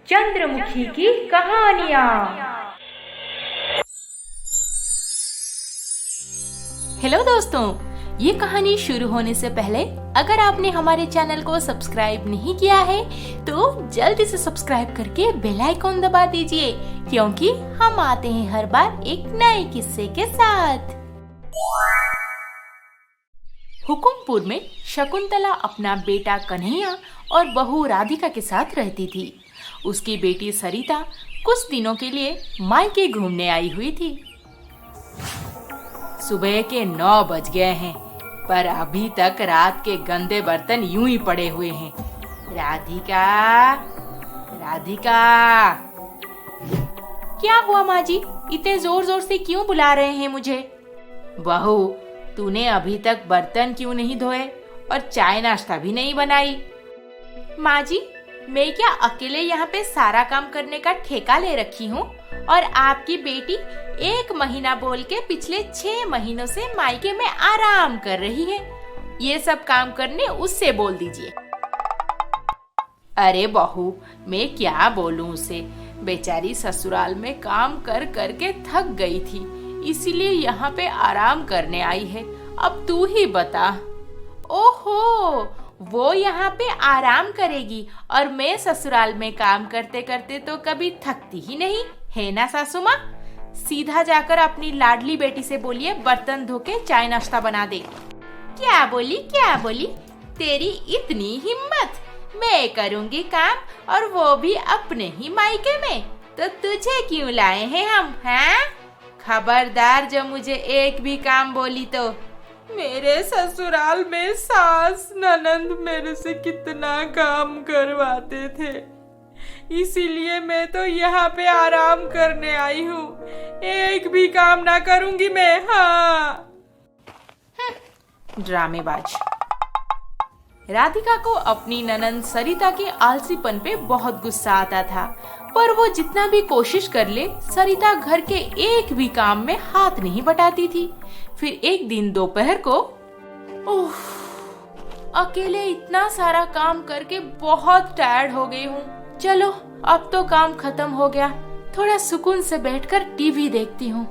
चंद्रमुखी की कहानियाँ। हेलो दोस्तों, ये कहानी शुरू होने से पहले अगर आपने हमारे चैनल को सब्सक्राइब नहीं किया है तो जल्दी से सब्सक्राइब करके बेल आइकॉन दबा दीजिए, क्योंकि हम आते हैं हर बार एक नए किस्से के साथ। हुकुमपुर में शकुंतला अपना बेटा कन्हैया और बहू राधिका के साथ रहती थी। उसकी बेटी सरिता कुछ दिनों के लिए मायके घूमने आई हुई थी। सुबह के 9 बज गए हैं, पर अभी तक रात के गंदे बर्तन यूं ही पड़े हुए हैं। राधिका, राधिका। क्या हुआ माँ जी, इतने जोर जोर से क्यों बुला रहे हैं मुझे? बहू, तूने अभी तक बर्तन क्यों नहीं धोए और चाय नाश्ता भी नहीं बनाई? माँ जी, मैं क्या अकेले यहाँ पे सारा काम करने का ठेका ले रखी हूँ? और आपकी बेटी 1 महीना बोल के पिछले 6 महीनों से मायके में आराम कर रही है। ये सब काम करने उससे बोल दीजिए। अरे बहू, मैं क्या बोलूं उसे? बेचारी ससुराल में काम कर करके थक गई थी, इसीलिए यहाँ पे आराम करने आई है। अब तू ही बता। ओहो, वो यहाँ पे आराम करेगी और मैं ससुराल में काम करते करते तो कभी थकती ही नहीं है ना सासू माँ? सीधा जाकर अपनी लाडली बेटी से बोलिए बर्तन धो के चाय नाश्ता बना दे। क्या बोली, क्या बोली? तेरी इतनी हिम्मत? मैं करूँगी काम, और वो भी अपने ही मायके में। तो तुझे क्यों लाए हैं हम, हैं? खबरदार जो मुझे एक भी काम बोली तो। मेरे ससुराल में सास ननंद मेरे से कितना काम करवाते थे, इसीलिए मैं तो यहाँ पे आराम करने आई हूँ। एक भी काम ना करूँगी मैं। हाँ, ड्रामेबाज। राधिका को अपनी ननंद सरिता के आलसीपन पे बहुत गुस्सा आता था, पर वो जितना भी कोशिश कर ले, सरिता घर के एक भी काम में हाथ नहीं बटाती थी। फिर एक दिन दोपहर को, उफ, अकेले इतना सारा काम करके बहुत टायर्ड हो गई हूँ। चलो, अब तो काम खत्म हो गया, थोड़ा सुकून से बैठकर टीवी देखती हूँ।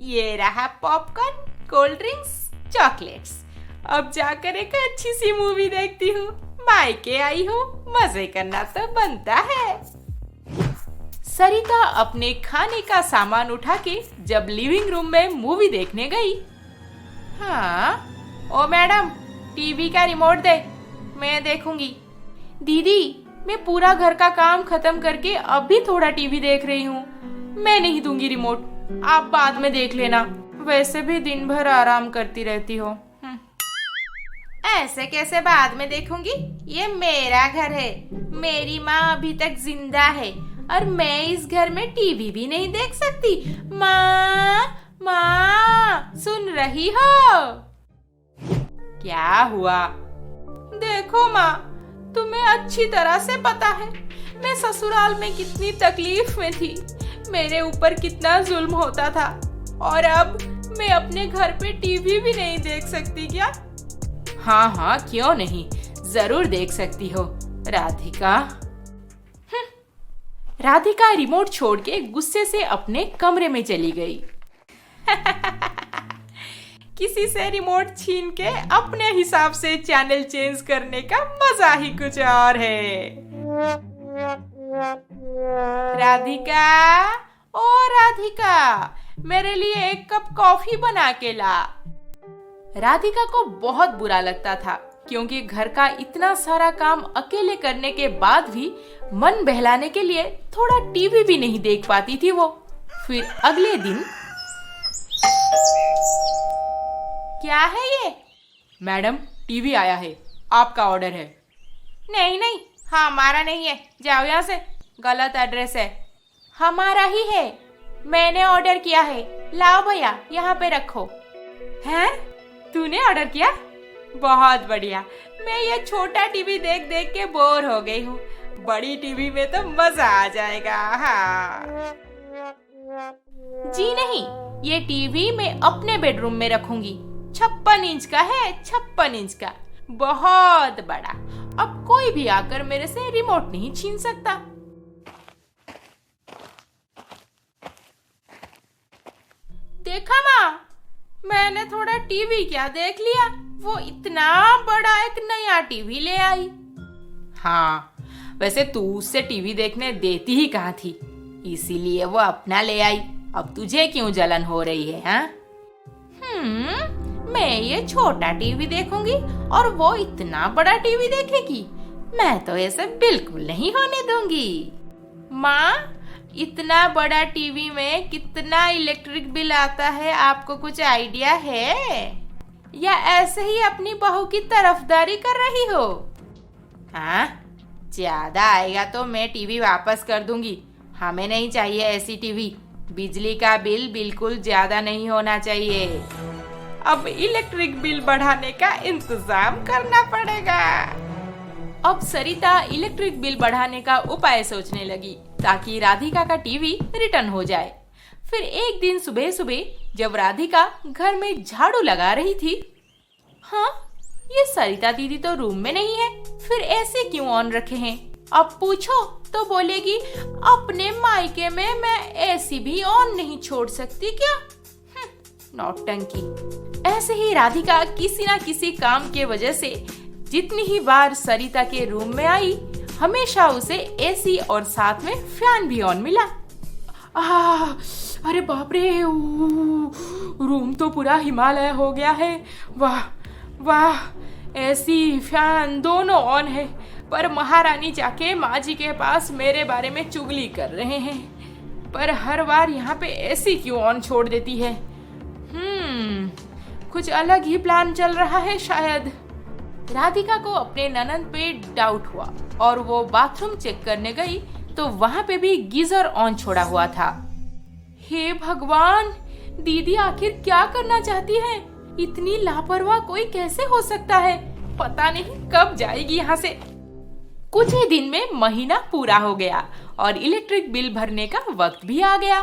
ये रहा पॉपकॉर्न, कोल्ड ड्रिंक्स, चॉकलेट्स। अब जाकर एक अच्छी सी मूवी देखती हूँ। मायके आई हूँ, मजे करना तो बनता है। सरिता अपने खाने का सामान उठा के जब लिविंग रूम में मूवी देखने गई। हाँ, ओ मैडम, टीवी का रिमोट दे, मैं देखूंगी। दीदी, मैं पूरा घर का काम खत्म करके अभी थोड़ा टीवी देख रही हूँ, मैं नहीं दूंगी रिमोट, आप बाद में देख लेना। वैसे भी दिन भर आराम करती रहती हो। ऐसे कैसे बाद में देखूंगी? ये मेरा घर है, मेरी माँ अभी तक जिंदा है और मैं इस घर में टीवी भी नहीं देख सकती। माँ, माँ, सुन रही हो? क्या हुआ? देखो माँ, तुम्हें अच्छी तरह से पता है मैं ससुराल में कितनी तकलीफ में थी, मेरे ऊपर कितना जुल्म होता था, और अब मैं अपने घर पे टीवी भी नहीं देख सकती क्या? हाँ हाँ, क्यों नहीं, जरूर देख सकती हो राधिका। राधिका रिमोट छोड़ के गुस्से से अपने कमरे में चली गई। किसी से रिमोट छीन के अपने हिसाब से चैनल चेंज करने का मजा ही कुछ और है। राधिका, ओ राधिका, मेरे लिए 1 कप कॉफी बना के ला। राधिका को बहुत बुरा लगता था, क्योंकि घर का इतना सारा काम अकेले करने के बाद भी मन बहलाने के लिए थोड़ा टीवी भी नहीं देख पाती थी वो। फिर अगले दिन, क्या है ये? मैडम, टीवी आया है, आपका ऑर्डर है। नहीं नहीं, हमारा नहीं है, जाओ यहाँ से, गलत एड्रेस है। हमारा ही है, मैंने ऑर्डर किया है, लाओ भैया, यहाँ पे रखो। हैं? तूने ऑर्डर किया? बहुत बढ़िया, मैं ये छोटा टीवी देख देख के बोर हो गई हूँ, बड़ी टीवी में तो मजा आ जाएगा। हाँ जी नहीं, ये टीवी मैं अपने बेडरूम में रखूंगी। 56 इंच का है, 56 इंच का, बहुत बड़ा। अब कोई भी आकर मेरे से रिमोट नहीं छीन सकता। देखा माँ, मैंने थोड़ा टीवी क्या देख लिया, वो इतना बड़ा एक नया टीवी ले आई। हाँ, वैसे तू उससे टीवी देखने देती ही कहाँ थी, इसीलिए वो अपना ले आई। अब तुझे क्यों जलन हो रही है? हाँ, मैं ये छोटा टीवी देखूंगी और वो इतना बड़ा टीवी देखेगी? मैं तो ऐसे बिल्कुल नहीं होने दूंगी। माँ, इतना बड़ा टीवी में कितना इलेक्ट्रिक बिल आता है, आपको कुछ आइडिया है? या ऐसे ही अपनी बहू की तरफदारी कर रही हो? हाँ, ज्यादा आएगा तो मैं टीवी वापस कर दूंगी। हमें नहीं चाहिए ऐसी टीवी। बिजली का बिल बिल्कुल ज्यादा नहीं होना चाहिए। अब इलेक्ट्रिक बिल बढ़ाने का इंतजाम करना पड़ेगा। अब सरिता इलेक्ट्रिक बिल बढ़ाने का उपाय सोचने लगी ताकि राधिका का टीवी रिटर्न हो जाए। फिर एक दिन सुबह सुबह जब राधिका घर में झाड़ू लगा रही थी, हाँ, ये सरिता दीदी तो रूम में नहीं है, फिर ऐसे क्यों ऑन रखे हैं? अब पूछो तो बोलेगी अपने मायके में मैं एसी भी ऑन नहीं छोड़ सकती क्या? नौटंकी। ऐसे ही राधिका किसी ना किसी काम के वजह से जितनी ही बार सरिता के रूम में आई, हमेशा उसे एसी और साथ में फैन भी ऑन मिला। अरे बाप रे, रूम तो पूरा हिमालय हो गया है। वाह वाह, एसी फैन दोनों ऑन है, पर महारानी जाके माँ जी के पास मेरे बारे में चुगली कर रहे हैं। पर हर बार यहाँ पे एसी क्यों ऑन छोड़ देती है? कुछ अलग ही प्लान चल रहा है शायद। राधिका को अपने ननद पे डाउट हुआ और वो बाथरूम चेक करने गई तो वहाँ पे भी गीजर ऑन छोड़ा हुआ था। हे भगवान, दीदी आखिर क्या करना चाहती है? इतनी लापरवाह कोई कैसे हो सकता है? पता नहीं कब जाएगी यहाँ से। कुछ ही दिन में महीना पूरा हो गया और इलेक्ट्रिक बिल भरने का वक्त भी आ गया।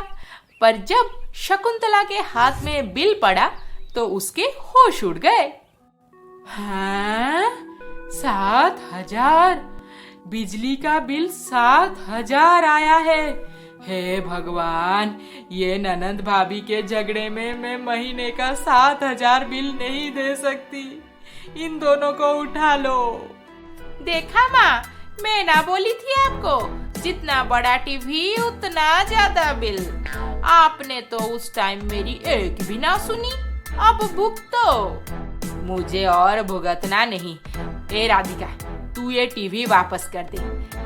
पर जब शकुंतला के हाथ में बिल पड़ा तो उसके होश उड़ गए। हाँ, 7,000 बिजली का बिल 7,000 आया है। हे भगवान, ये ननंद भाभी के झगड़े में मैं महीने का 7,000 बिल नहीं दे सकती। इन दोनों को उठा लो। देखा माँ, मैं ना बोली थी आपको, जितना बड़ा टीवी उतना ज्यादा बिल। आपने तो उस टाइम मेरी एक भी ना सुनी। अब भुगतो। मुझे और भुगतना नहीं। ए राधिका, तू ये टीवी वापस कर दे,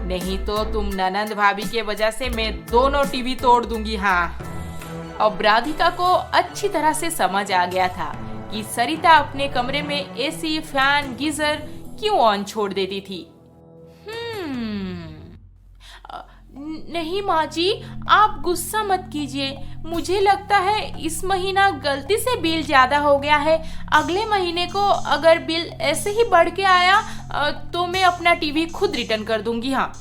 नहीं तो तुम ननंद भाभी के वजह से मैं दोनों टीवी तोड़ दूंगी। हाँ। अब राधिका को अच्छी तरह से समझ आ गया था कि सरिता अपने कमरे में एसी, फैन, गीजर क्यों ऑन छोड़ देती थी। नहीं माँ जी, आप गुस्सा मत कीजिए। मुझे लगता है इस महीना गलती से बिल ज्यादा हो गया है। अगले महीने को अगर बिल ऐसे ही बढ़ के आया तो मैं अपना टीवी खुद रिटर्न कर दूंगी। हाँ।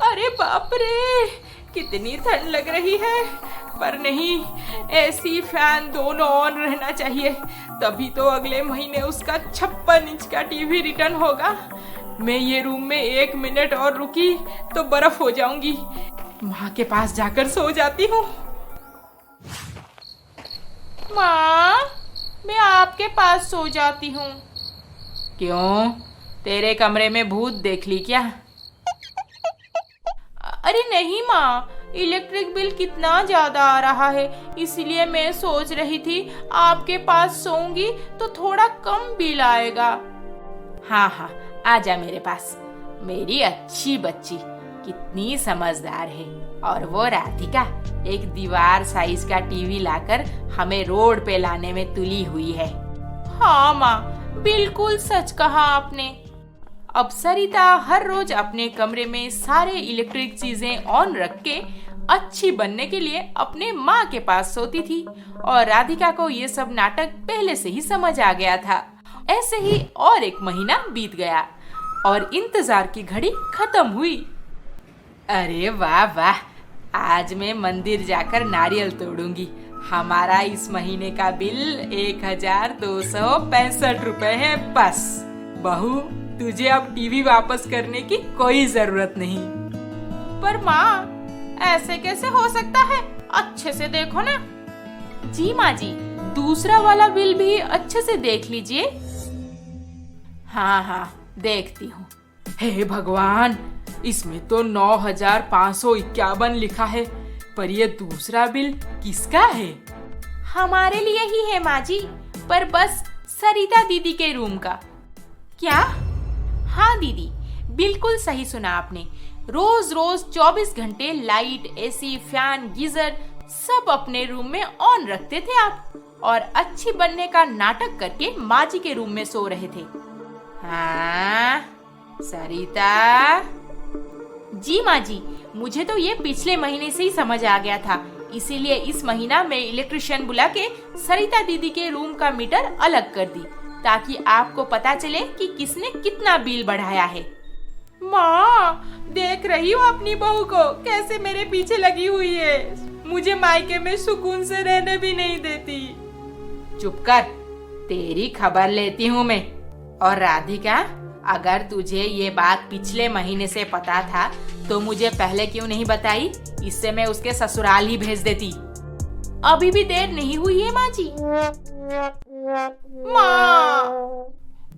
अरे बाप रे, कितनी ठंड लग रही है। पर नहीं, एसी फैन दोनों ऑन रहना चाहिए, तभी तो अगले महीने उसका 56 इंच का टीवी रिटर्न होगा। मैं ये रूम में 1 मिनट और रुकी तो बर्फ हो जाऊंगी। माँ के पास जाकर सो जाती हूँ। माँ, मैं आपके पास सो जाती हूँ। क्यों, तेरे कमरे में भूत देख ली क्या? अरे नहीं माँ, इलेक्ट्रिक बिल कितना ज्यादा आ रहा है, इसलिए मैं सोच रही थी आपके पास सोऊंगी तो थोड़ा कम बिल आएगा। हाँ हाँ, आजा मेरे पास। मेरी अच्छी बच्ची कितनी समझदार है। और वो राधिका एक दीवार साइज का टीवी लाकर हमें रोड पे लाने में तुली हुई है। हाँ माँ, बिल्कुल सच कहा आपने। अब सरिता हर रोज अपने कमरे में सारे इलेक्ट्रिक चीजें ऑन रख के अच्छी बनने के लिए अपने माँ के पास सोती थी और राधिका को ये सब नाटक पहले से ही समझ आ गया था। ऐसे ही और एक महीना बीत गया और इंतजार की घड़ी खत्म हुई। अरे वाह वाह, आज मैं मंदिर जाकर नारियल तोड़ूंगी। हमारा इस महीने का बिल 1265 रुपए है बस। बहू, तुझे अब टीवी वापस करने की कोई जरूरत नहीं। पर माँ, ऐसे कैसे हो सकता है? अच्छे से देखो ना। जी माँ जी, दूसरा वाला बिल भी अच्छे से देख लीजिए। हाँ हाँ, देखती हूँ। हे भगवान, इसमें तो 9551 लिखा है, पर ये दूसरा बिल किसका है? हमारे लिए ही है माँ जी, पर बस सरिता दीदी के रूम का। क्या? हाँ दीदी, बिल्कुल सही सुना आपने। रोज रोज 24 घंटे लाइट, एसी, फैन, गीजर सब अपने रूम में ऑन रखते थे आप, और अच्छी बनने का नाटक करके माँ जी के रूम में सो रहे थे। हाँ सरिता। जी माँ जी, मुझे तो ये पिछले महीने से ही समझ आ गया था, इसीलिए इस महीना मैं इलेक्ट्रिशियन बुला के सरिता दीदी के रूम का मीटर अलग कर दी, ताकि आपको पता चले कि किसने कितना बिल बढ़ाया है। माँ, देख रही हो अपनी बहू को कैसे मेरे पीछे लगी हुई है, मुझे मायके में सुकून से रहने भी नहीं देती। चुप कर, तेरी खबर लेती हूँ मैं। और राधिका, अगर तुझे ये बात पिछले महीने से पता था तो मुझे पहले क्यों नहीं बताई? इससे मैं उसके ससुराल ही भेज देती। अभी भी देर नहीं हुई है माँ जी। माँ,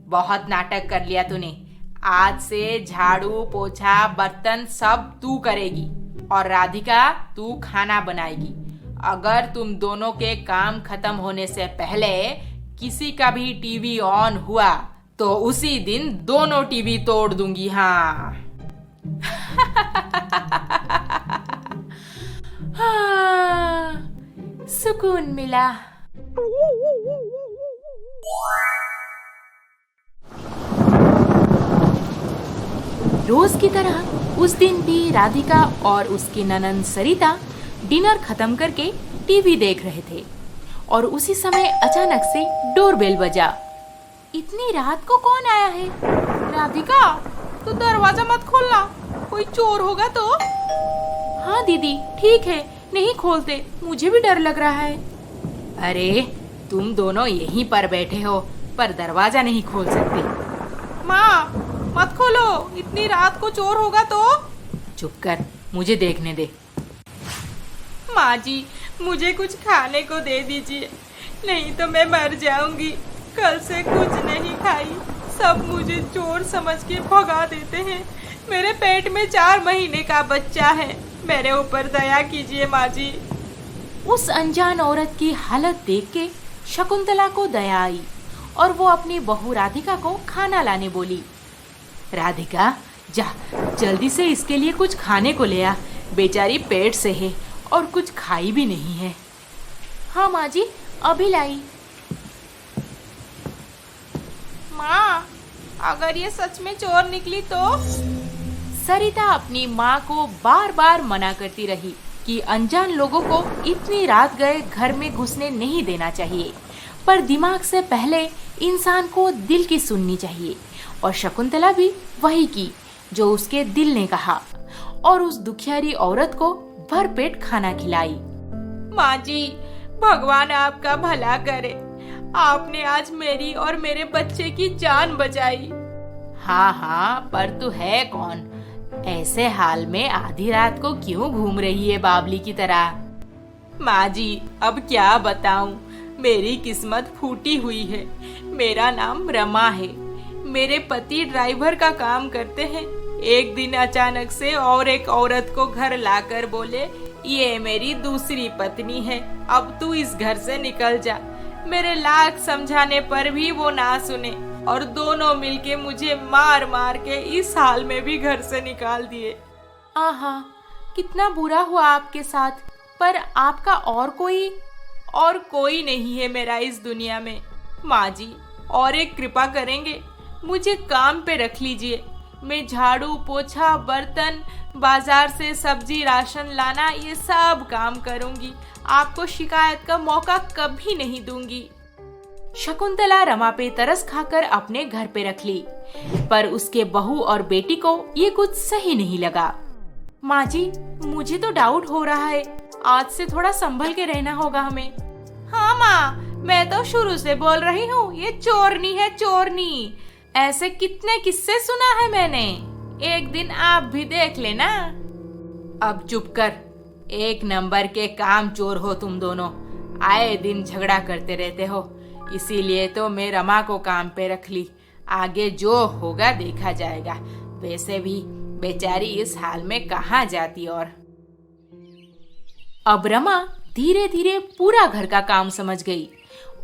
बहुत नाटक कर लिया तूने। आज से झाड़ू, पोछा, बर्तन सब तू करेगी, और राधिका तू खाना बनाएगी। अगर तुम दोनों के काम खत्म होने से पहले किसी का भी टीवी ऑन हुआ तो उसी दिन दोनों टीवी तोड़ दूंगी। हाँ। हाँ, सुकून मिला। रोज की तरह उस दिन भी राधिका और उसकी ननंद सरिता डिनर खत्म करके टीवी देख रहे थे, और उसी समय अचानक से डोरबेल बजा। इतनी रात को कौन आया है? राधिका, तो दरवाजा मत खोलना, कोई चोर होगा तो। हाँ दीदी, ठीक है, नहीं खोलते, मुझे भी डर लग रहा है। अरे, तुम दोनों यहीं पर बैठे हो, पर दरवाजा नहीं खोल सकते। माँ, मत खोलो, इतनी रात को चोर होगा तो। चुप कर, मुझे देखने दे। माँ जी, मुझे कुछ खाने को दे दीजिए, नहीं तो मैं मर जाऊंगी। कल से कुछ नहीं खाई, सब मुझे चोर समझ के भगा देते हैं। मेरे पेट में 4 महीने का बच्चा है, मेरे ऊपर दया कीजिए माँ जी। उस अनजान औरत की हालत देख के शकुंतला को दया आई, और वो अपनी बहू राधिका को खाना लाने बोली। राधिका, जा जल्दी से इसके लिए कुछ खाने को ले आ, बेचारी पेट से है और कुछ खाई भी नहीं है। हाँ माँ जी, अभी लाई। माँ, अगर ये सच में चोर निकली तो? सरिता अपनी माँ को बार बार मना करती रही कि अनजान लोगों को इतनी रात गए घर में घुसने नहीं देना चाहिए, पर दिमाग से पहले इंसान को दिल की सुननी चाहिए, और शकुंतला भी वही की जो उसके दिल ने कहा, और उस दुखियारी औरत को भरपेट खाना खिलाई। माँ जी, भगवान आपका भला करे, आपने आज मेरी और मेरे बच्चे की जान बचाई। हाँ हाँ, पर तू है कौन? ऐसे हाल में आधी रात को क्यों घूम रही है बावली की तरह? माँ जी, अब क्या बताऊं, मेरी किस्मत फूटी हुई है। मेरा नाम रमा है, मेरे पति ड्राइवर का काम करते हैं। एक दिन अचानक से और एक औरत को घर लाकर बोले, ये मेरी दूसरी पत्नी है, अब तू इस घर से निकल जा। मेरे लाख समझाने पर भी वो ना सुने, और दोनों मिलके मुझे मार मार के इस हाल में भी घर से निकाल दिए। आहा, कितना बुरा हुआ आपके साथ, पर आपका और कोई नहीं है मेरा इस दुनिया में। माँ जी, और एक कृपा करेंगे, मुझे काम पे रख लीजिए। मैं झाड़ू, पोछा, बर्तन, बाजार से सब्जी, राशन लाना, ये सब काम करूंगी। आपको शिकायत का मौका कभी नहीं दूंगी। शकुंतला रमा पे तरस खाकर अपने घर पे रख ली, पर उसके बहू और बेटी को ये कुछ सही नहीं लगा। माँ जी, मुझे तो डाउट हो रहा है, आज से थोड़ा संभल के रहना होगा हमें। हाँ माँ, मैं तो शुरू से बोल रही हूँ, ये चोरनी है चोरनी। ऐसे कितने किस्से सुना है मैंने, एक दिन आप भी देख लेना। अब चुप कर, एक नंबर के काम चोर हो तुम दोनों, आए दिन झगड़ा करते रहते हो। इसीलिए तो मैं रमा को काम पे रख ली, आगे जो होगा देखा जाएगा। वैसे भी बेचारी इस हाल में कहाँ जाती। और अब रमा धीरे धीरे पूरा घर का काम समझ गई।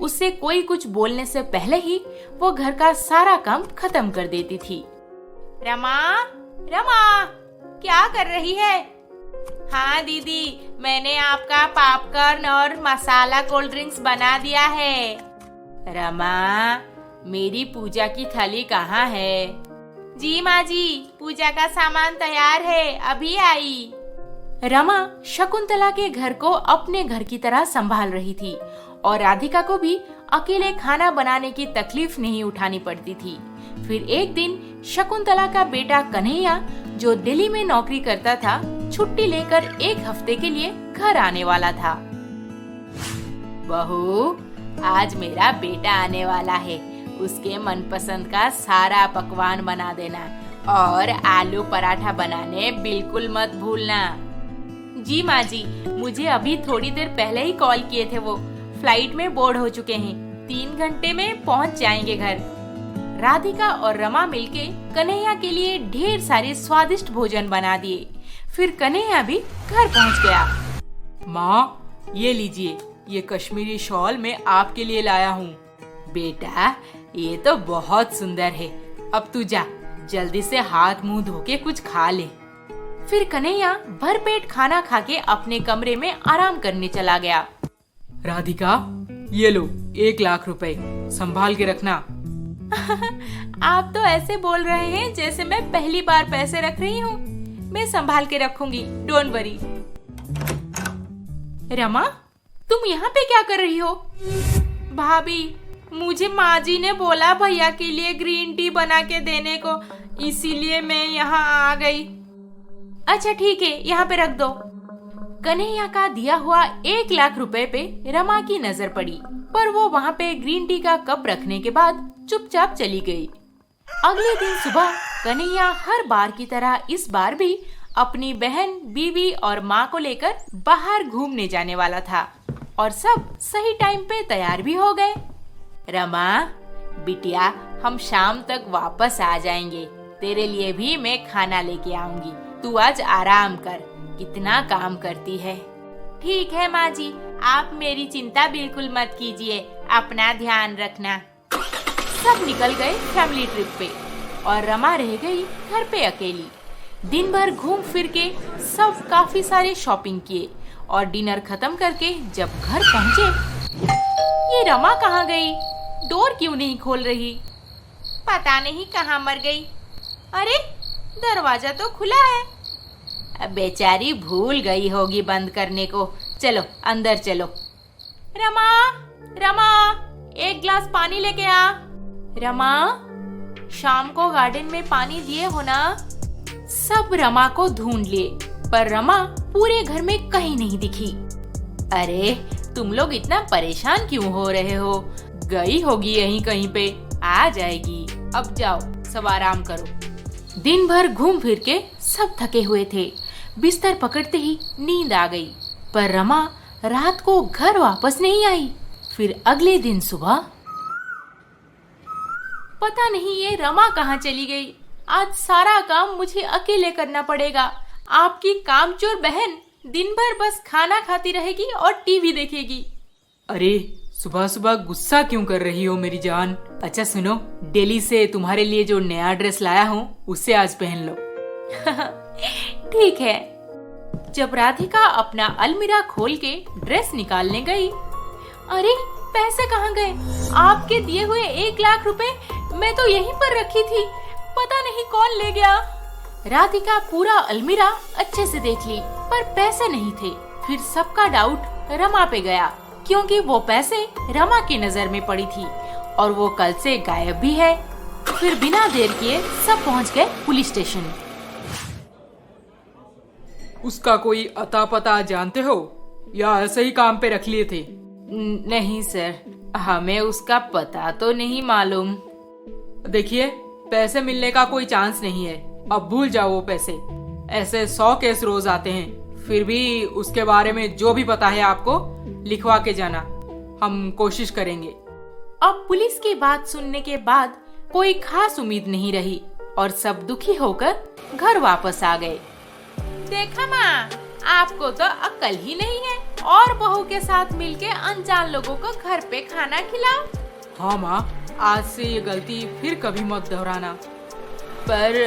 उससे कोई कुछ बोलने से पहले ही वो घर का सारा काम खत्म कर देती थी। रमा, रमा, क्या कर रही है? हाँ दीदी, मैंने आपका पॉपकॉर्न और मसाला कोल्ड ड्रिंक्स बना दिया है। रमा, मेरी पूजा की थाली कहाँ है? जी माँ जी, पूजा का सामान तैयार है, अभी आई। रमा शकुंतला के घर को अपने घर की तरह संभाल रही थी और राधिका को भी अकेले खाना बनाने की तकलीफ नहीं उठानी पड़ती थी। फिर एक दिन शकुंतला का बेटा कन्हैया, जो दिल्ली में नौकरी करता था, छुट्टी लेकर एक हफ्ते के लिए घर आने वाला था। बहू, आज मेरा बेटा आने वाला है, उसके मनपसंद का सारा पकवान बना देना और आलू पराठा बनाने बिल्कुल मत भूलना। जी माँ जी, मुझे अभी थोड़ी देर पहले ही कॉल किए थे, वो फ्लाइट में बोर्ड हो चुके हैं, 3 घंटे में पहुँच जाएंगे घर। राधिका और रमा मिलके कन्हैया के लिए ढेर सारे स्वादिष्ट भोजन बना दिए। फिर कन्हैया भी घर पहुँच गया। माँ, ये लीजिए, ये कश्मीरी शॉल मैं आपके लिए लाया हूँ। बेटा, ये तो बहुत सुंदर है। अब तू जा, जल्दी से हाथ मुंह धो के कुछ खा ले। फिर कन्हैया भरपेट खाना खा के अपने कमरे में आराम करने चला गया। राधिका, ये लो 1 लाख रुपए, संभाल के रखना। आप तो ऐसे बोल रहे हैं जैसे मैं पहली बार पैसे रख रही हूँ। मैं संभाल के रखूंगी, डोंट वरी। रमा, तुम यहाँ पे क्या कर रही हो? भाभी, मुझे माँ जी ने बोला भैया के लिए ग्रीन टी बना के देने को, इसीलिए मैं यहाँ आ गई। अच्छा ठीक है, यहाँ पे रख दो। कन्हैया का दिया हुआ 1 लाख रुपए पे रमा की नजर पड़ी, पर वो वहाँ पे ग्रीन टी का कप रखने के बाद चुपचाप चली गई। अगले दिन सुबह कन्हैया हर बार की तरह इस बार भी अपनी बहन, बीवी और माँ को लेकर बाहर घूमने जाने वाला था और सब सही टाइम पे तैयार भी हो गए। रमा, बिटिया, हम शाम तक वापस आ जाएंगे, तेरे लिए भी मैं खाना लेके आऊंगी। तू आज आराम कर, कितना काम करती है। ठीक है माँ जी, आप मेरी चिंता बिल्कुल मत कीजिए, अपना ध्यान रखना। सब निकल गए फैमिली ट्रिप पे और रमा रह गई घर पे अकेली। दिन भर घूम फिर के सब काफी सारे शॉपिंग किए और डिनर खत्म करके जब घर पहुँचे, ये रमा कहाँ गई? डोर क्यों नहीं खोल रही? पता नहीं कहाँ मर गई। अरे, दरवाजा तो खुला है। बेचारी भूल गई होगी बंद करने को। चलो अंदर चलो। रमा, रमा, 1 गिलास पानी लेके आ। रमा, शाम को गार्डन में पानी दिए हो ना? सब रमा को ढूंढ लिए, पर रमा पूरे घर में कहीं नहीं दिखी। अरे, तुम लोग इतना परेशान क्यों हो रहे हो? गई होगी यहीं कहीं पे, आ जाएगी। अब जाओ, सब आराम करो। दिन भर घूम फिर के सब थके हुए थे। बिस्तर पकड़ते ही नींद आ गई, पर रमा रात को घर वापस नहीं आई। फिर अगले दिन सुबह पता नहीं ये रमा कहाँ चली गई। आज सारा काम मुझे अकेले करना पड़ेगा। आपकी कामचोर बहन दिन भर बस खाना खाती रहेगी और टीवी देखेगी। अरे, सुबह सुबह गुस्सा क्यों कर रही हो मेरी जान? अच्छा सुनो, दिल्ली से तुम्हारे लिए जो नया ड्रेस लाया हूँ उसे आज पहन लो। ठीक है। जब राधिका अपना अलमीरा खोल के ड्रेस निकालने गई, अरे पैसे कहाँ गए? आपके दिए हुए 1 लाख रुपए मैं तो यहीं पर रखी थी, पता नहीं कौन ले गया। राधिका पूरा अलमीरा अच्छे से देख ली, पर पैसे नहीं थे। फिर सबका डाउट रमा पे गया, क्योंकि वो पैसे रमा की नजर में पड़ी थी और वो कल से गायब भी है। फिर बिना देर किए सब पहुंच गए पुलिस स्टेशन। उसका कोई अता पता जानते हो? या ऐसे ही काम पे रख लिए थे? नहीं सर, हमें उसका पता तो नहीं मालूम। देखिए, पैसे मिलने का कोई चांस नहीं है, अब भूल जाओ वो पैसे। ऐसे 100 केस रोज आते हैं, फिर भी उसके बारे में जो भी पता है आपको लिखवा के जाना, हम कोशिश करेंगे। अब पुलिस की बात सुनने के बाद कोई खास उम्मीद नहीं रही और सब दुखी होकर घर वापस आ गए। देखा माँ, आपको तो अक्ल ही नहीं है और बहू के साथ मिलके अनजान लोगों को घर पे खाना खिलाओ। हाँ माँ, आज से ये गलती फिर कभी मत दोहराना। पर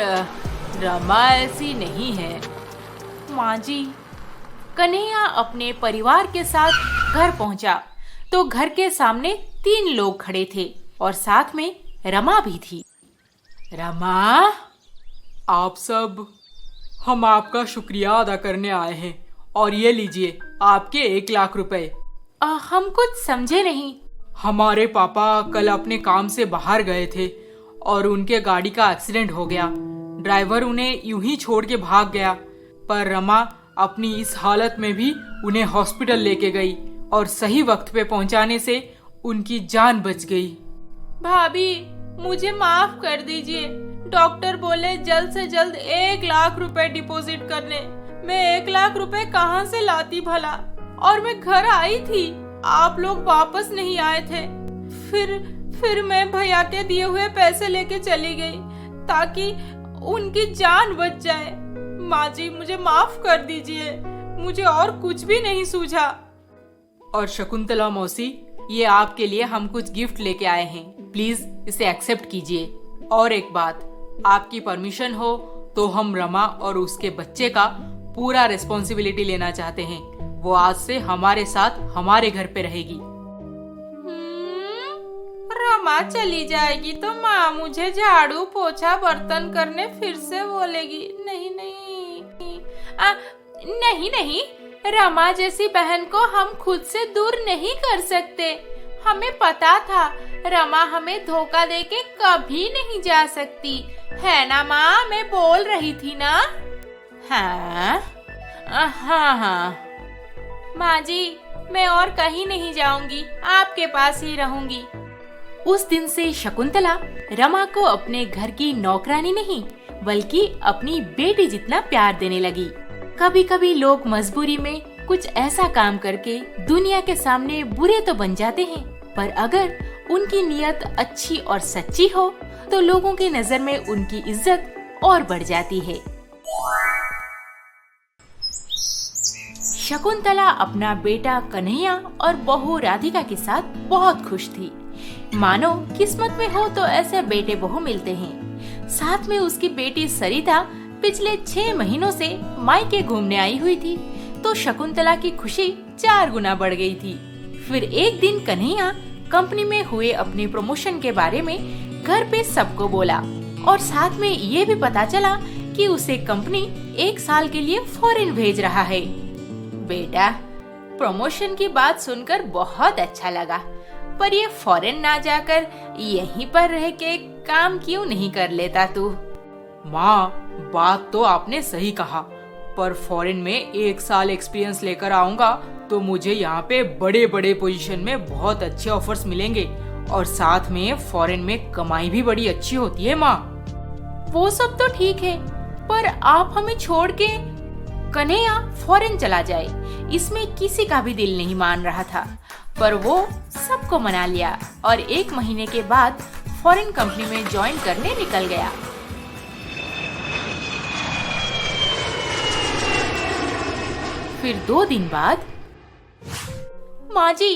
रमा ऐसी नहीं है माँ जी। कन्हैया अपने परिवार के साथ घर पहुंचा तो घर के सामने 3 लोग खड़े थे और साथ में रमा भी थी। रमा, आप सब, हम आपका शुक्रिया अदा करने आए हैं और ये लीजिए आपके 1 लाख रुपए। हम कुछ समझे नहीं। हमारे पापा कल अपने काम से बाहर गए थे और उनके गाड़ी का एक्सीडेंट हो गया। ड्राइवर उन्हें यूं ही छोड़ के भाग गया, पर रमा अपनी इस हालत में भी उन्हें हॉस्पिटल लेके गई और सही वक्त पे पहुंचाने से उनकी जान बच गई। भाभी, मुझे माफ कर दीजिए। डॉक्टर बोले जल्द से जल्द 1 लाख रुपए डिपॉजिट करने। मैं 1 लाख रुपए कहाँ से लाती भला? और मैं घर आई थी, आप लोग वापस नहीं आए थे। फिर मैं भैया के दिए हुए पैसे लेके चली गई ताकि उनकी जान बच जाए। माँ जी, मुझे माफ कर दीजिए, मुझे और कुछ भी नहीं सूझा। और शकुंतला मौसी, ये आपके लिए हम कुछ गिफ्ट लेके आए हैं, प्लीज इसे एक्सेप्ट कीजिए। और एक बात, आपकी परमिशन हो तो हम रमा और उसके बच्चे का पूरा रिस्पॉन्सिबिलिटी लेना चाहते हैं। वो आज से हमारे साथ हमारे घर पे रहेगी। रमा चली जाएगी तो माँ मुझे झाड़ू पोछा बर्तन करने फिर से बोलेगी। नहीं, रमा जैसी बहन को हम खुद से दूर नहीं कर सकते। हमें पता था रमा हमें धोखा देके कभी नहीं जा सकती, है ना माँ? मैं बोल रही थी ना? हाँ माँ जी, मैं और कहीं नहीं जाऊंगी, आपके पास ही रहूंगी। उस दिन से शकुंतला रमा को अपने घर की नौकरानी नहीं बल्कि अपनी बेटी जितना प्यार देने लगी। कभी कभी लोग मजबूरी में कुछ ऐसा काम करके दुनिया के सामने बुरे तो बन जाते हैं, पर अगर उनकी नियत अच्छी और सच्ची हो तो लोगों की नजर में उनकी इज्जत और बढ़ जाती है। शकुंतला अपना बेटा कन्हैया और बहू राधिका के साथ बहुत खुश थी। मानो किस्मत में हो तो ऐसे बेटे बहू मिलते हैं। साथ में उसकी बेटी सरिता पिछले 6 महीनों से मायके घूमने आई हुई थी, तो शकुंतला की खुशी 4 गुना बढ़ गई थी। फिर एक दिन कन्हैया कंपनी में हुए अपने प्रमोशन के बारे में घर पे सबको बोला और साथ में ये भी पता चला कि उसे कंपनी 1 साल के लिए फॉरेन भेज रहा है। बेटा, प्रमोशन की बात सुनकर बहुत अच्छा लगा, पर ये फॉरेन ना जाकर यहीं पर रह के काम क्यों नहीं कर लेता तू? माँ, बात तो आपने सही कहा, पर फॉरेन में 1 साल एक्सपीरियंस लेकर आऊंगा तो मुझे यहाँ पे बड़े बड़े पोजीशन में बहुत अच्छे ऑफर्स मिलेंगे और साथ में फॉरेन में कमाई भी बड़ी अच्छी होती है। माँ, वो सब तो ठीक है, पर आप हमें छोड़ के कन्हैया फॉरेन चला जाए, इसमें किसी का भी दिल नहीं मान रहा था, पर वो सबको मना लिया और 1 महीने के बाद फॉरेन कंपनी में ज्वाइन करने निकल गया। फिर 2 दिन बाद, माँ जी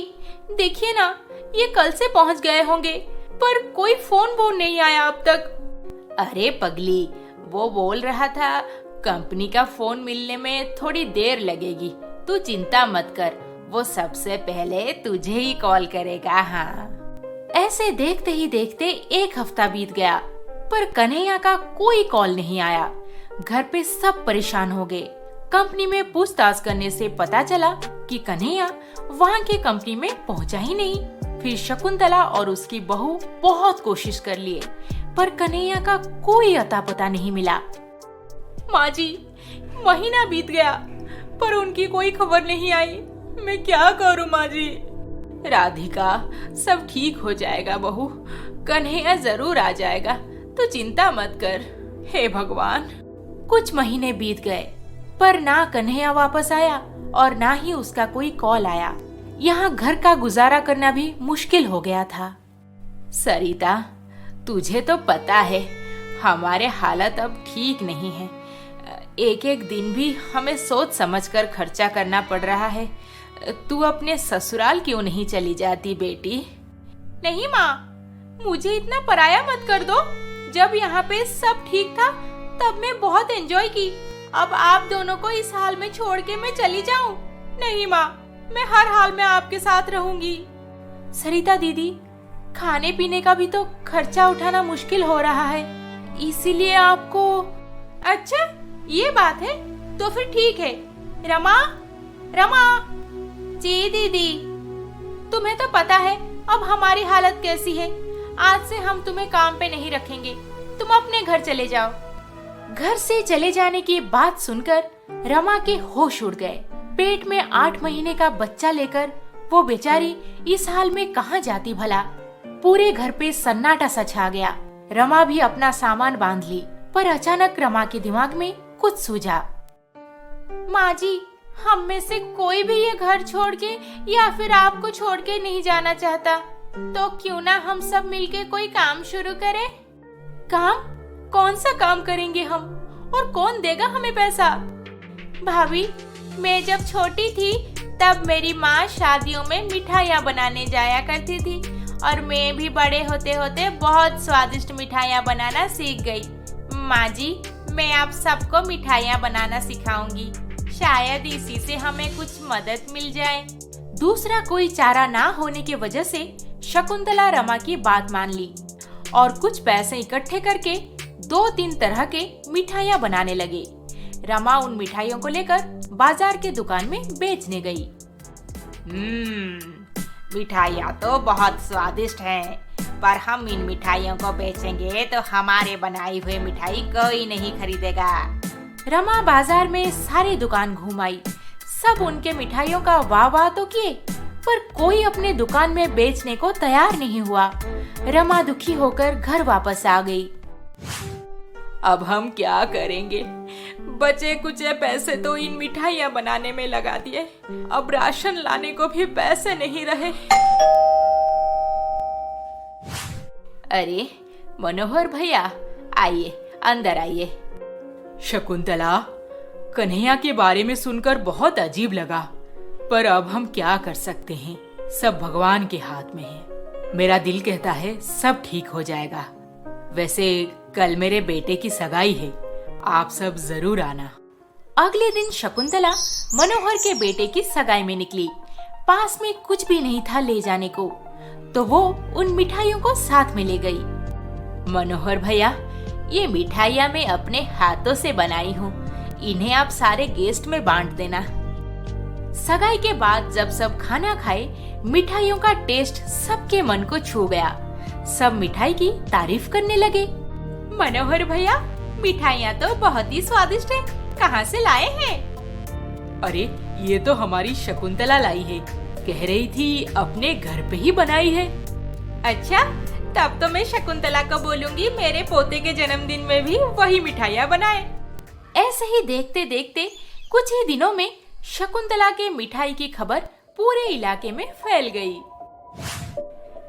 देखिए ना, ये कल से पहुँच गए होंगे, पर कोई फोन नहीं आया अब तक। अरे पगली, वो बोल रहा था कंपनी का फोन मिलने में थोड़ी देर लगेगी, तू चिंता मत कर, वो सबसे पहले तुझे ही कॉल करेगा। हाँ। ऐसे देखते ही देखते 1 हफ्ता बीत गया, पर कन्हैया का कोई कॉल नहीं आया। घर पे सब परेशान हो गए। कंपनी में पूछताछ करने से पता चला कि कन्हैया वहाँ के कंपनी में पहुँचा ही नहीं। फिर शकुंतला और उसकी बहू बहुत कोशिश कर लिए, पर कन्हैया का कोई अता पता नहीं मिला। माँ जी, महीना बीत गया पर उनकी कोई खबर नहीं आई। मैं क्या करूं माँ जी? राधिका, सब ठीक हो जाएगा बहू। कन्हैया जरूर आ जाएगा, तो चिंता मत कर। हे भगवान। कुछ महीने बीत गए, पर ना कन्हैया वापस आया और ना ही उसका कोई कॉल आया। यहाँ घर का गुजारा करना भी मुश्किल हो गया था। सरिता, तुझे तो पता है हमारे हालत अब ठीक नहीं है। एक एक दिन भी हमें सोच समझकर खर्चा करना पड़ रहा है। तू अपने ससुराल क्यों नहीं चली जाती बेटी? नहीं माँ, मुझे इतना पराया मत कर दो। जब यहाँ पे सब ठीक था तब मैं बहुत एंजॉय की। अब आप दोनों को इस हाल में छोड़ के मैं चली जाऊं? नहीं माँ, मैं हर हाल में आपके साथ रहूंगी। सरिता दीदी, खाने पीने का भी तो खर्चा उठाना मुश्किल हो रहा है, इसीलिए आपको। अच्छा, ये बात है, तो फिर ठीक है। रमा, रमा। जी दीदी। तुम्हें तो पता है अब हमारी हालत कैसी है। आज से हम तुम्हें काम पे नहीं रखेंगे, तुम अपने घर चले जाओ। घर से चले जाने की बात सुनकर रमा के होश उड़ गए। पेट में 8 महीने का बच्चा लेकर वो बेचारी इस हाल में कहाँ जाती भला। पूरे घर पे सन्नाटा सा छा गया। रमा भी अपना सामान बांध ली, पर अचानक रमा के दिमाग में कुछ सूझा। माँ जी, हम में से कोई भी ये घर छोड़ के या फिर आपको छोड़ के नहीं जाना चाहता, तो क्यों ना हम सब मिलके कोई काम शुरू करें? काम? कौन सा काम करेंगे हम, और कौन देगा हमें पैसा? भाभी, मैं जब छोटी थी तब मेरी माँ शादियों में मिठाइयाँ बनाने जाया करती थी, और मैं भी बड़े होते होते बहुत स्वादिष्ट मिठाइयाँ बनाना सीख गई। माँ जी, मैं आप सबको मिठाइयाँ बनाना सिखाऊंगी। शायद इसी से हमें कुछ मदद मिल जाए। दूसरा कोई चारा ना होने की वजह से शकुंतला रमा की बात मान ली और कुछ पैसे इकट्ठे करके 2-3 तरह के मिठाइयाँ बनाने लगे। रमा उन मिठाइयों को लेकर बाजार के दुकान में बेचने गई। मिठाइयाँ तो बहुत स्वादिष्ट हैं, पर हम इन मिठाइयों को बेचेंगे तो हमारे बनाई हुई मिठाई कोई नहीं खरीदेगा। रमा बाजार में सारी दुकान घूम आई। सब उनके मिठाइयों का वाह वाह तो किए, पर कोई अपने दुकान में बेचने को तैयार नहीं हुआ। रमा दुखी होकर घर वापस आ गई। अब हम क्या करेंगे? बचे कुचे पैसे तो इन मिठाइयाँ बनाने में लगा दिए, अब राशन लाने को भी पैसे नहीं रहे। अरे मनोहर भैया, आइए, अंदर आइए। शकुंतला, कन्हैया के बारे में सुनकर बहुत अजीब लगा, पर अब हम क्या कर सकते हैं? सब भगवान के हाथ में है। मेरा दिल कहता है सब ठीक हो जाएगा। वैसे कल मेरे बेटे की सगाई है, आप सब जरूर आना। अगले दिन शकुंतला मनोहर के बेटे की सगाई में निकली। पास में कुछ भी नहीं था ले जाने को, तो वो उन मिठाइयों को साथ में ले गई। मनोहर भैया, ये मिठाइयाँ मैं अपने हाथों से बनाई हूँ, इन्हें आप सारे गेस्ट में बांट देना। सगाई के बाद जब सब खाना खाए, मिठाइयों का टेस्ट सबके मन को छू गया। सब मिठाई की तारीफ करने लगे। मनोहर भैया, मिठाइयाँ तो बहुत ही स्वादिष्ट है, कहाँ से लाए हैं? अरे ये तो हमारी शकुंतला लाई है, कह रही थी अपने घर पे ही बनाई है। अच्छा, तब तो मैं शकुंतला को बोलूंगी मेरे पोते के जन्मदिन में भी वही मिठाइयाँ बनाए। ऐसे ही देखते देखते कुछ ही दिनों में शकुंतला के मिठाई की खबर पूरे इलाके में फैल गई।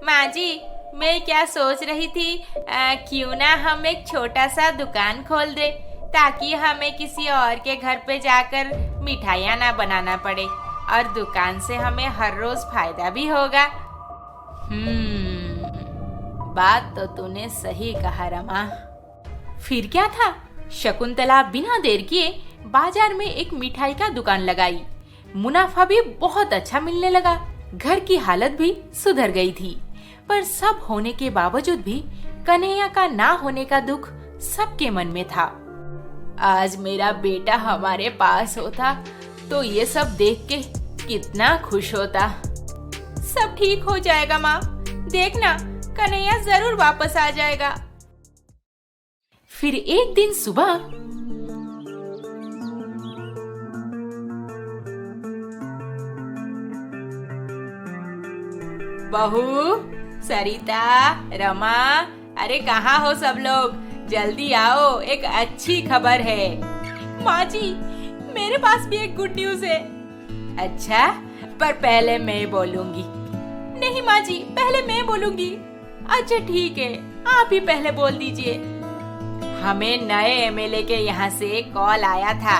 माँ जी, मैं क्या सोच रही थी, क्यों ना हम एक छोटा सा दुकान खोल दे, ताकि हमें किसी और के घर पे जाकर मिठाइयाँ ना बनाना पड़े, और दुकान से हमें हर रोज फायदा भी होगा। बात तो तूने सही कहा रमा। फिर क्या था, शकुंतला बिना देर किए बाजार में एक मिठाई का दुकान लगाई। मुनाफा भी बहुत अच्छा मिलने लगा। घर की हालत भी सुधर गई थी, पर सब होने के बावजूद भी कन्हैया का ना होने का दुख सबके मन में था। आज मेरा बेटा हमारे पास होता तो ये सब देख के कितना खुश होता। सब ठीक हो जाएगा माँ, देखना कन्हैया जरूर वापस आ जाएगा। फिर एक दिन सुबह बहू, सरिता, रमा, अरे कहाँ हो सब लोग? जल्दी आओ, एक अच्छी खबर है। माँ जी, मेरे पास भी एक गुड न्यूज है। अच्छा, पर पहले मैं बोलूंगी। नहीं माँ जी, पहले मैं बोलूंगी। अच्छा ठीक है, आप ही पहले बोल दीजिए। हमें नए एमएलए के यहाँ से कॉल आया था।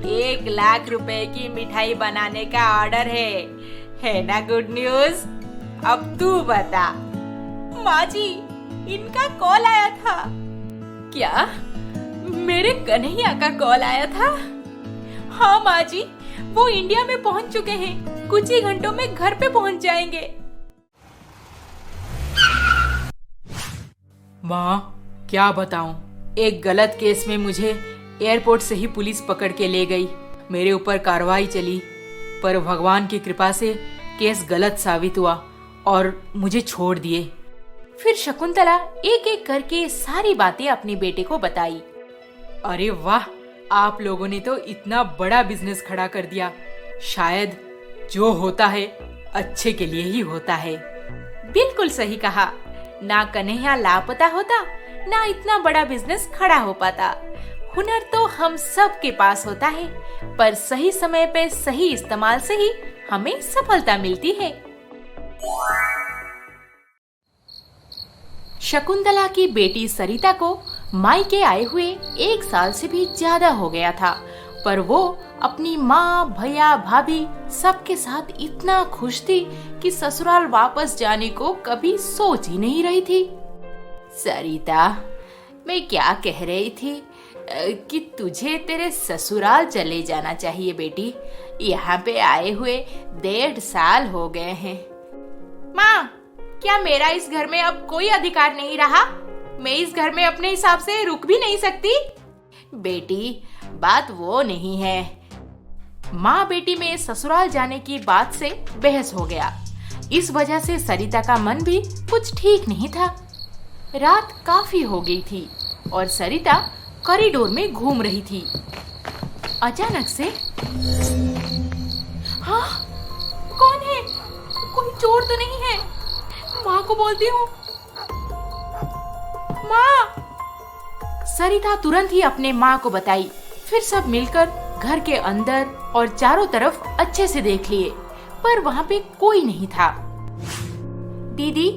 1 लाख रुपए की मिठाई बनाने का ऑर्डर है ना गुड न्यूज? अब तू बता। माँ जी, इनका कॉल आया था। क्या? मेरे कन्हैया का कॉल आया था? हाँ माँ जी, वो इंडिया में पहुँच चुके हैं। कुछ ही घंटों में घर पे पहुँच जाएंगे। माँ, क्या बताऊं, एक गलत केस में मुझे एयरपोर्ट से ही पुलिस पकड़ के ले गई। मेरे ऊपर कार्रवाई चली, पर भगवान की कृपा से केस गलत साबित हुआ और मुझे छोड़ दिए। फिर शकुंतला एक एक करके सारी बातें अपने बेटे को बताई। अरे वाह, आप लोगों ने तो इतना बड़ा बिजनेस खड़ा कर दिया। शायद जो होता है अच्छे के लिए ही होता है। बिल्कुल सही कहा। ना कन्हैया लापता होता, ना इतना बड़ा बिजनेस खड़ा हो पाता। हुनर तो हम सब के पास होता है, पर सही समय पे सही इस्तेमाल से ही हमें सफलता मिलती है। शकुंतला की बेटी सरिता को मायके आए हुए 1 साल से भी ज्यादा हो गया था, पर वो अपनी माँ, भैया, भाभी सबके साथ इतना खुश थी कि ससुराल वापस जाने को कभी सोच ही नहीं रही थी। सरिता, मैं क्या कह रही थी कि तुझे तेरे ससुराल चले जाना चाहिए बेटी। यहाँ पे आए हुए 1.5 साल हो गए हैं। माँ, क्या मेरा इस घर में अब कोई अधिकार नहीं रहा? मैं इस घर में अपने हिसाब से रुक भी नहीं सकती? बेटी, बात वो नहीं है। माँ बेटी में ससुराल जाने की बात से बहस हो गया। इस वजह से सरिता का मन भी कुछ ठीक नहीं था। रात काफी हो गई थी और सरिता कॉरिडोर में घूम रही थी। अचानक से, हाँ, कौन है? कोई चोर तो नहीं है? माँ को बोलती हूँ। माँ! सरिता तुरंत ही अपने माँ को बताई। फिर सब मिलकर घर के अंदर और चारों तरफ अच्छे से देख लिए, पर वहाँ पे कोई नहीं था। दीदी,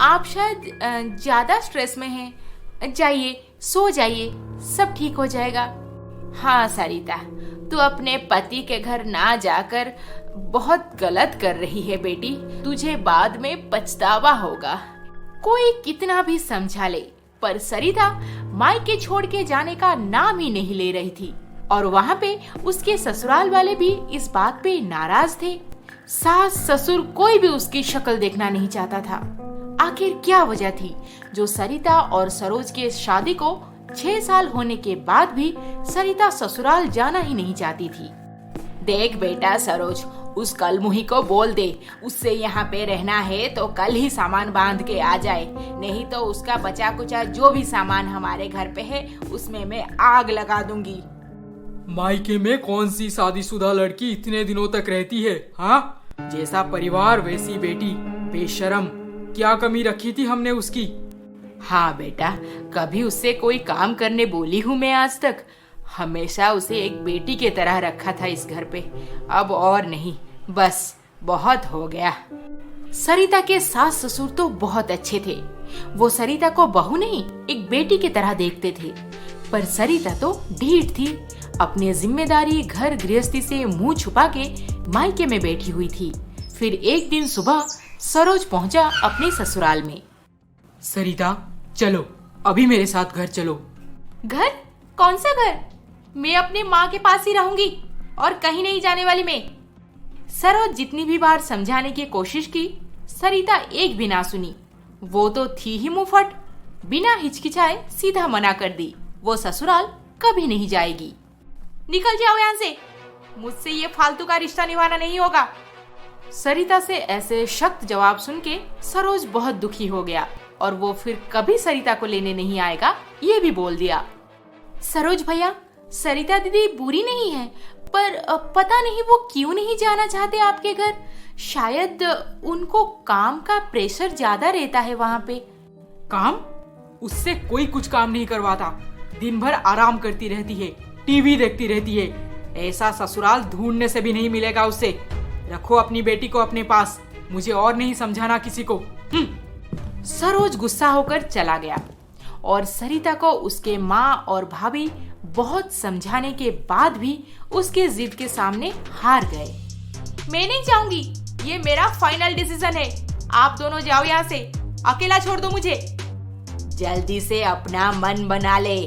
आप शायद ज्यादा स्ट्रेस में हैं। जाइए, सो जाइए, सब ठीक हो जाएगा। हाँ सरिता, तू अपने पति के घर ना जाकर बहुत गलत कर रही है बेटी। तुझे बाद में पछतावा होगा। कोई कितना भी समझा ले, पर सरिता मायके छोड़ के जाने का नाम ही नहीं ले रही थी। और वहाँ पे उसके ससुराल वाले भी इस बात पे नाराज थे। सास ससुर कोई भी उसकी शक्ल देखना नहीं चाहता था। आखिर क्या वजह थी जो सरिता और सरोज के शादी को 6 साल होने के बाद भी सरिता ससुराल जाना ही नहीं चाहती थी? देख बेटा सरोज, उस कलमुही को बोल दे, उससे यहाँ पे रहना है तो कल ही सामान बांध के आ जाए, नहीं तो उसका बचा कुचा जो भी सामान हमारे घर पे है उसमें मैं आग लगा दूंगी। मायके में कौन सी शादीशुदा लड़की इतने दिनों तक रहती है? हाँ, जैसा परिवार वैसी बेटी। बेशरम, क्या कमी रखी थी हमने उसकी? हाँ बेटा, कभी उससे कोई काम करने बोली हूँ मैं आज तक? हमेशा उसे एक बेटी के तरह रखा था इस घर पे। अब और नहीं, बस बहुत हो गया। सरिता के सास ससुर तो बहुत अच्छे थे। वो सरिता को बहू नहीं, एक बेटी की तरह देखते थे। पर सरिता तो ढीठ थी। अपनी जिम्मेदारी घर गृहस्थी से मुंह छुपा के मायके में बैठी हुई थी। फिर एक दिन सुबह सरोज पहुंचा अपने ससुराल में। सरिता, चलो, अभी मेरे साथ घर चलो। घर? कौन सा घर? मैं अपनी माँ के पास ही रहूंगी और कहीं नहीं जाने वाली मैं। सरोज जितनी भी बार समझाने की कोशिश की, सरिता एक भी ना सुनी। वो तो थी ही मुंहफट। बिना हिचकिचाए सीधा मना कर दी। वो ससुराल कभी नहीं जाएगी। निकल जाओ यहाँ से, मुझसे ये फालतू का रिश्ता निभाना नहीं होगा। सरिता से ऐसे सख्त जवाब सुन के सरोज बहुत दुखी हो गया और वो फिर कभी सरिता को लेने नहीं आएगा ये भी बोल दिया। सरोज भैया, सरिता दीदी बुरी नहीं है, पर पता नहीं वो क्यों नहीं जाना चाहते आपके घर। शायद उनको काम का प्रेशर ज्यादा रहता है वहाँ पे। काम? उससे कोई कुछ काम नहीं करवाता। दिन भर आराम करती रहती है, टीवी देखती रहती है। ऐसा ससुराल ढूंढने से भी नहीं मिलेगा उसे। रखो अपनी बेटी को अपने पास, मुझे और नहीं समझाना किसी को। सरोज गुस्सा होकर चला गया और सरिता को उसके माँ और भाभी बहुत समझाने के बाद भी उसके जिद के सामने हार गए। मैं नहीं जाऊंगी, ये मेरा फाइनल डिसीजन है। आप दोनों जाओ यहाँ से, अकेला छोड़ दो मुझे। जल्दी से अपना मन बना ले,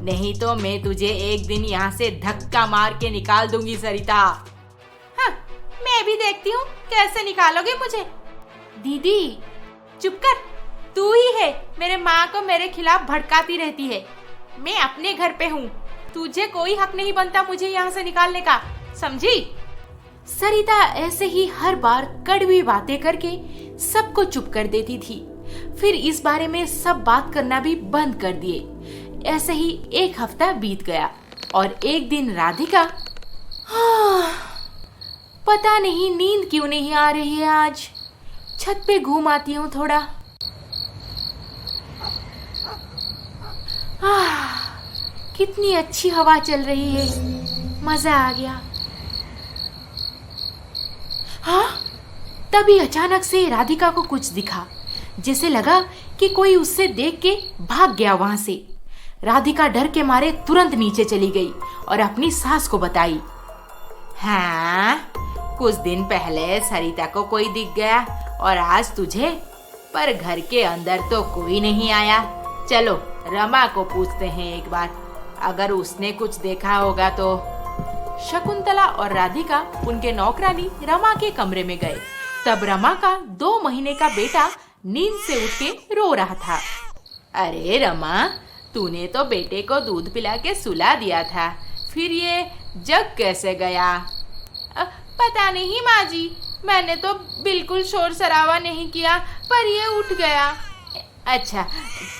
नहीं तो मैं तुझे एक दिन यहाँ से धक्का मार के निकाल दूंगी सरिता। हाँ, मैं भी देखती हूँ कैसे निकालोगे मुझे। दीदी चुप कर, तू ही है मेरे माँ को मेरे खिलाफ भड़काती रहती है। मैं अपने घर पे हूँ, तुझे कोई हक नहीं बनता मुझे यहाँ से निकालने का, समझी? सरिता ऐसे ही हर बार कड़वी बातें करके सबको चुप कर देती थी। फिर इस बारे में सब बात करना भी बंद कर दिए। ऐसे ही एक हफ्ता बीत गया और एक दिन राधिका, पता नहीं नींद क्यों नहीं आ रही है, आज छत पे घूम आती हूँ थोड़ा। कितनी अच्छी हवा चल रही है, मजा आ गया। हाँ, तभी अचानक से राधिका को कुछ दिखा, जैसे लगा कि कोई उससे देख के भाग गया वहां से। राधिका डर के मारे तुरंत नीचे चली गई और अपनी सास को बताई। हाँ, कुछ दिन पहले सरिता को कोई दिख गया और आज तुझे, पर घर के अंदर तो कोई नहीं आया। चलो रमा को पूछते हैं एक बार, अगर उसने कुछ देखा होगा तो। शकुंतला और राधिका उनके नौकरानी रमा के कमरे में गए। तब रमा का 2 महीने का बेटा नींद से उठ के रो रहा था। अरे रमा, तूने तो बेटे को दूध पिला के सुला दिया था, फिर ये जग कैसे गया? पता नहीं माँ जी, मैंने तो बिल्कुल शोर शराबा नहीं किया, पर ये उठ गया। अच्छा,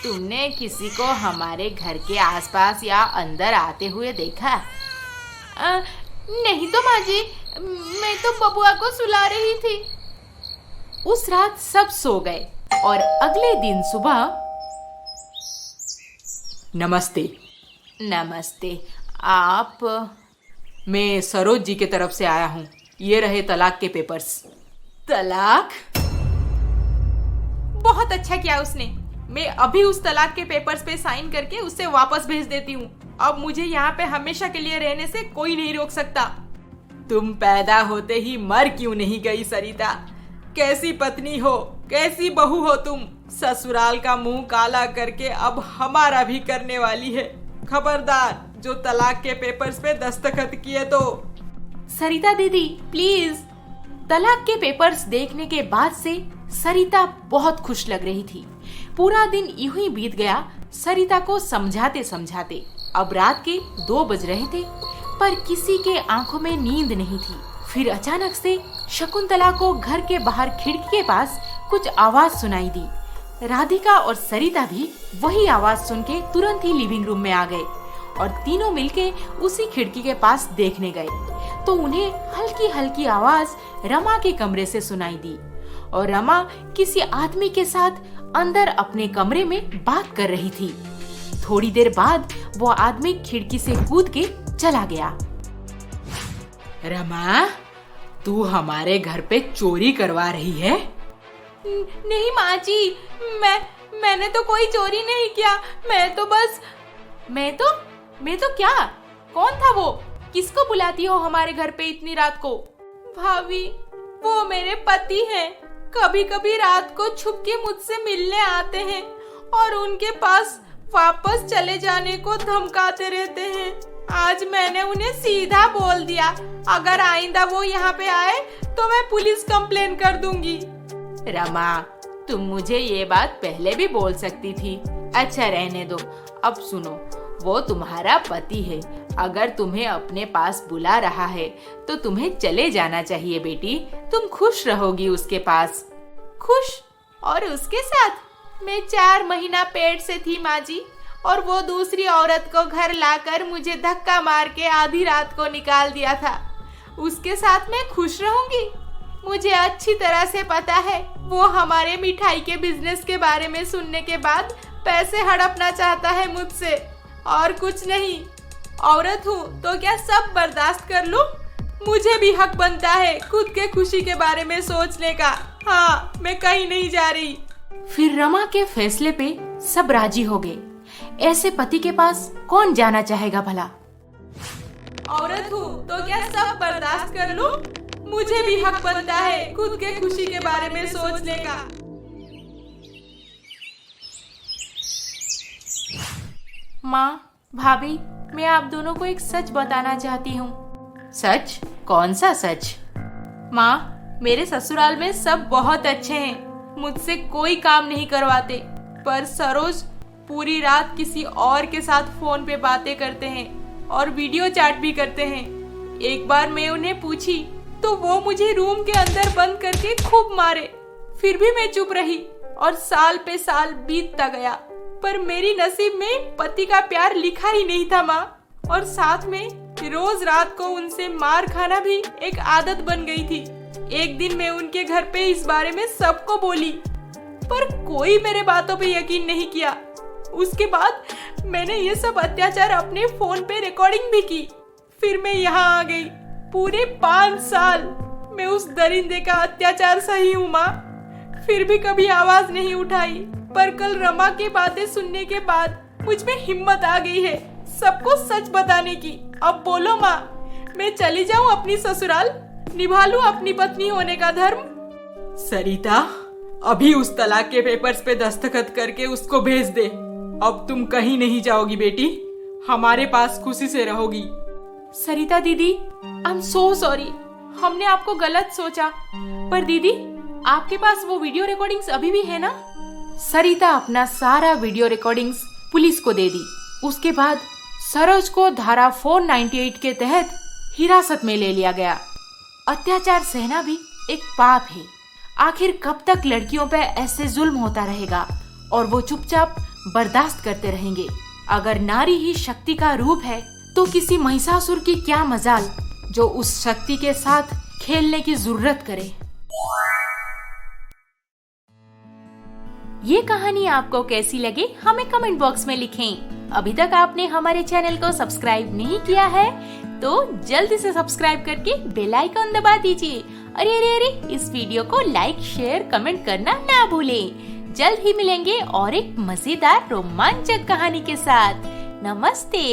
तुमने किसी को हमारे घर के आसपास या अंदर आते हुए देखा? नहीं तो माँ जी, मैं तो बबुआ को सुला रही थी। उस रात सब सो गए और अगले दिन सुबह। नमस्ते। नमस्ते, आप? मैं सरोज जी के तरफ से आया हूँ, ये रहे तलाक के पेपर्स। तलाक? बहुत अच्छा किया उसने। मैं अभी उस तलाक के पेपर्स पे साइन करके उसे वापस भेज देती हूँ। अब मुझे यहाँ पे हमेशा के लिए रहने से कोई नहीं रोक सकता। तुम पैदा होते ही मर क्यों नहीं गई सरिता? कैसी पत्नी हो, कैसी बहू हो तुम? ससुराल का मुंह काला करके अब हमारा भी करने वाली है। खबरदार, जो तलाक के पेपर्स पे दस्तखत किए तो। सरिता दीदी प्लीज। तलाक के पेपर्स देखने के बाद से सरिता बहुत खुश लग रही थी। पूरा दिन यूं ही बीत गया सरिता को समझाते समझाते। अब रात के 2 बज रहे थे, पर किसी के आंखों में नींद नहीं थी। फिर अचानक से शकुंतला को घर के बाहर खिड़की के पास कुछ आवाज सुनाई दी। राधिका और सरिता भी वही आवाज सुन के तुरंत ही लिविंग रूम में आ गए और तीनों मिलके उसी खिड़की के पास देखने गए तो उन्हें हल्की हल्की आवाज रमा के कमरे से सुनाई दी और रमा किसी आदमी के साथ अंदर अपने कमरे में बात कर रही थी। थोड़ी देर बाद वो आदमी खिड़की से कूद के चला गया। रमा, तू हमारे घर पे चोरी करवा रही है? नहीं माँ जी, मैंने तो कोई चोरी नहीं किया। मैं तो क्या? कौन था वो? किसको बुलाती हो हमारे घर पे इतनी रात को? भाभी, वो मेरे पति हैं। कभी कभी रात को छुप के मुझसे मिलने आते हैं और उनके पास वापस चले जाने को धमकाते रहते हैं। आज मैंने उन्हें सीधा बोल दिया, अगर आइंदा वो यहाँ पे आए तो मैं पुलिस कंप्लेन कर दूंगी। रमा, तुम मुझे ये बात पहले भी बोल सकती थी। अच्छा रहने दो। अब सुनो, वो तुम्हारा पति है। अगर तुम्हें अपने पास बुला रहा है तो तुम्हें चले जाना चाहिए बेटी। तुम खुश रहोगी उसके पास। खुश? और उसके साथ? मैं 4 महीना पेट से थी माँ जी, और वो दूसरी औरत को घर लाकर मुझे धक्का मार के आधी रात को निकाल दिया था। उसके साथ मैं खुश रहूंगी? मुझे अच्छी तरह से पता है वो हमारे मिठाई के बिजनेस के बारे में सुनने के बाद पैसे हड़पना चाहता है मुझसे, और कुछ नहीं। औरत हूँ तो क्या सब बर्दाश्त कर लूं? मुझे भी हक बनता है खुद के खुशी के बारे में सोचने का। हाँ, मैं कहीं नहीं जा रही। फिर रमा के फैसले पे सब राजी हो गए। ऐसे पति के पास कौन जाना चाहेगा भला। औरत हूँ तो क्या सब बर्दाश्त कर लूं? मुझे भी हक बनता है खुद के खुशी के बारे में सोचने का। माँ, भाभी, मैं आप दोनों को एक सच बताना चाहती हूँ। सच? कौन सा सच? माँ, मेरे ससुराल में सब बहुत अच्छे हैं, मुझसे कोई काम नहीं करवाते, पर सरोज पूरी रात किसी और के साथ फोन पे बातें करते हैं और वीडियो चैट भी करते हैं। एक बार मैं उन्हें पूछी तो वो मुझे रूम के अंदर बंद करके खूब मारे। फिर भी मैं चुप रही और साल पे साल बीतता गया, पर मेरी नसीब में पति का प्यार लिखा ही नहीं था माँ। और साथ में रोज रात को उनसे मार खाना भी एक आदत बन गई थी। एक दिन मैं उनके घर पे इस बारे में सबको बोली, पर कोई मेरे बातों पे यकीन नहीं किया। उसके बाद मैंने ये सब अत्याचार अपने फोन पे रिकॉर्डिंग भी की। फिर मैं यहाँ आ गई। पूरे 5 साल मैं उस दरिंदे का अत्याचार सही हूँ माँ, फिर भी कभी आवाज नहीं उठाई। पर कल रमा की बातें सुनने के बाद मुझ में हिम्मत आ गई है सबको सच बताने की। अब बोलो माँ, मैं चली जाऊँ अपनी ससुराल, निभा लूँ अपनी पत्नी होने का धर्म? सरिता, अभी उस तलाक के पेपर्स पे दस्तखत करके उसको भेज दे। अब तुम कहीं नहीं जाओगी बेटी, हमारे पास खुशी से रहोगी। सरिता दीदी, आई एम सो सॉरी, हमने आपको गलत सोचा। पर दीदी, आपके पास वो वीडियो रिकॉर्डिंग्स अभी भी है ना? सरिता अपना सारा वीडियो रिकॉर्डिंग्स पुलिस को दे दी। उसके बाद सरोज को धारा 498 के तहत हिरासत में ले लिया गया। अत्याचार सहना भी एक पाप है। आखिर कब तक लड़कियों पे ऐसे जुल्म होता रहेगा और वो चुपचाप बर्दाश्त करते रहेंगे? अगर नारी ही शक्ति का रूप है तो किसी महिषासुर की क्या मजाल जो उस शक्ति के साथ खेलने की जरूरत करे। ये कहानी आपको कैसी लगी हमें कमेंट बॉक्स में लिखें। अभी तक आपने हमारे चैनल को सब्सक्राइब नहीं किया है तो जल्दी से सब्सक्राइब करके बेल आइकन दबा दीजिए। अरे अरे अरे, इस वीडियो को लाइक, शेयर, कमेंट करना ना भूलें। जल्द ही मिलेंगे और एक मजेदार रोमांचक कहानी के साथ। नमस्ते।